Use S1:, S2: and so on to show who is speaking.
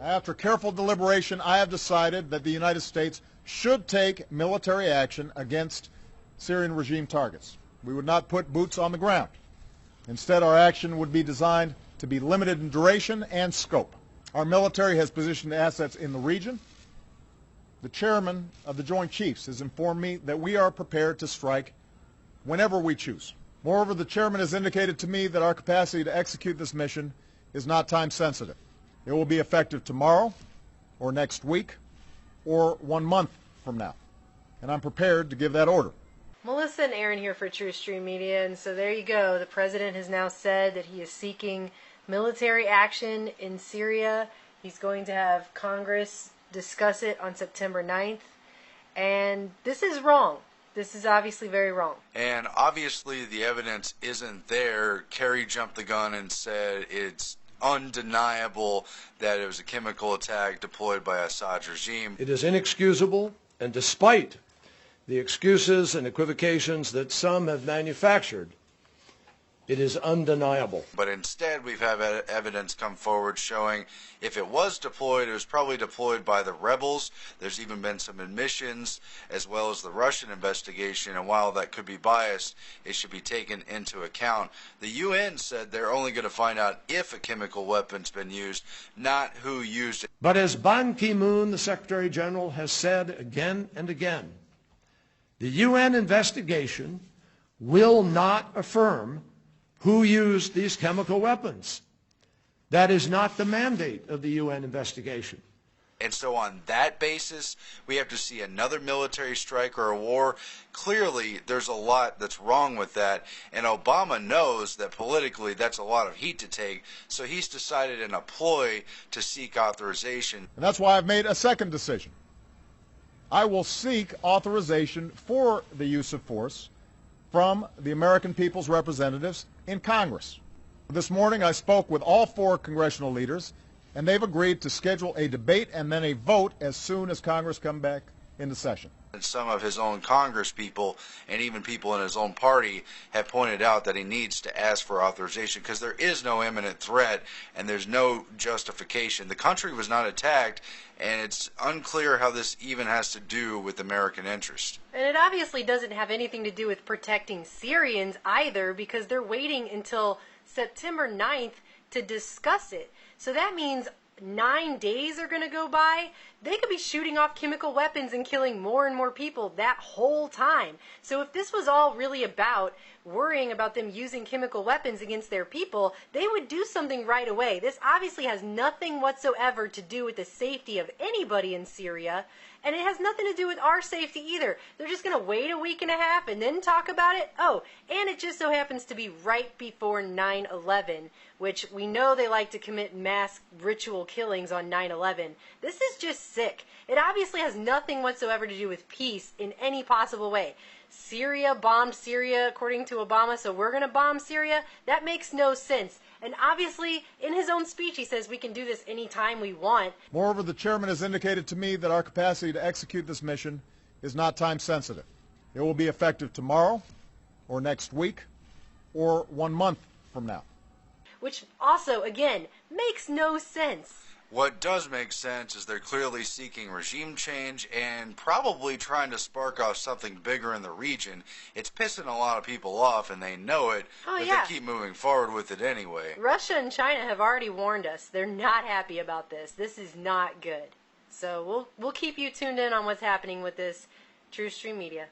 S1: After careful deliberation, I have decided that the United States should take military action against Syrian regime targets. We would not put boots on the ground. Instead, our action would be designed to be limited in duration and scope. Our military has positioned assets in the region. The chairman of the Joint Chiefs has informed me that we are prepared to strike whenever we choose. Moreover, the chairman has indicated to me that our capacity to execute this mission is not time sensitive. It will be effective tomorrow, or next week, or 1 month from now. And I'm prepared to give that order.
S2: Melissa and Aaron here for True Stream Media, and so there you go. The president has now said that he is seeking military action in Syria. He's going to have Congress discuss it on September 9th, and this is wrong. This is obviously very wrong.
S3: And obviously the evidence isn't there. Kerry jumped the gun and said it's undeniable that it was a chemical attack deployed by Assad's regime.
S4: It is inexcusable, and despite the excuses and equivocations that some have manufactured, it is undeniable.
S3: But instead, we've had evidence come forward showing if it was deployed, it was probably deployed by the rebels. There's even been some admissions, as well as the Russian investigation, and while that could be biased, it should be taken into account. The UN said they're only going to find out if a chemical weapon's been used, not who used it.
S4: But as Ban Ki-moon, the Secretary General, has said again and again, the UN investigation will not affirm who used these chemical weapons. That is not the mandate of the UN investigation.
S3: And so on that basis, we have to see another military strike or a war. Clearly, there's a lot that's wrong with that, and Obama knows that politically that's a lot of heat to take, so he's decided in a ploy to seek authorization.
S1: And that's why I've made a second decision. I will seek authorization for the use of force from the American people's representatives in Congress. This morning I spoke with all 4 congressional leaders, and they've agreed to schedule a debate and then a vote as soon as Congress comes back into session.
S3: And some of his own Congress people and even people in his own party have pointed out that he needs to ask for authorization because there is no imminent threat and there's no justification. The country was not attacked, and it's unclear how this even has to do with American interest.
S2: And it obviously doesn't have anything to do with protecting Syrians either, because they're waiting until September 9th to discuss it. So that means 9 days are going to go by. They could be shooting off chemical weapons and killing more and more people that whole time. So if this was all really about worrying about them using chemical weapons against their people, they would do something right away. This obviously has nothing whatsoever to do with the safety of anybody in Syria, and it has nothing to do with our safety either. They're just going to wait a week and a half and then talk about it. Oh, and it just so happens to be right before 9/11, which we know they like to commit mass ritual killings on 9/11. This is just sick. It obviously has nothing whatsoever to do with peace in any possible way. Syria bombed Syria according to Obama, so we're going to bomb Syria? That makes no sense. And obviously, in his own speech, he says we can do this anytime we want.
S1: Moreover, the chairman has indicated to me that our capacity to execute this mission is not time sensitive. It will be effective tomorrow, or next week, or 1 month from now.
S2: Which also, again, makes no sense.
S3: What does make sense is they're clearly seeking regime change and probably trying to spark off something bigger in the region. It's pissing a lot of people off, and they know it, but
S2: yeah.
S3: they keep moving forward with it anyway.
S2: Russia and China have already warned us. They're not happy about this. This is not good. So we'll keep you tuned in on what's happening with this. True Stream Media.